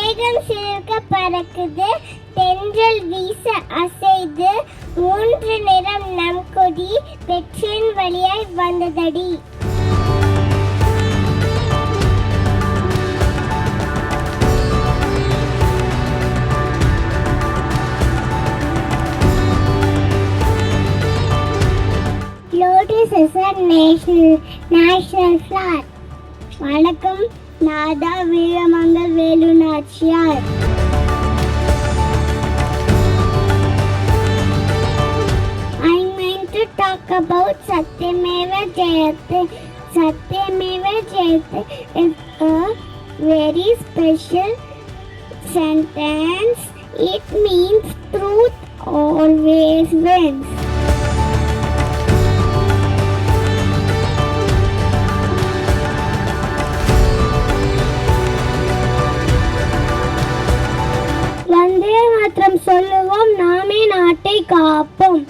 மேகம் சிறுக பறக்குது, தென்றல் வீச அசைது, மூன்று நிறம் நம் கொடி வெற்றின் வழியாய் வந்ததடி. Lotus is a national flower. வணக்கம், நாதா வீரமங்கல் Velu Nachiyar. I'm going to talk about Satyameva Jayate. Satyameva Jayate is a very special sentence. It means truth always wins. வந்தே மாத்திரம் சொல்லுவோம், நாமே நாட்டை காப்போம்.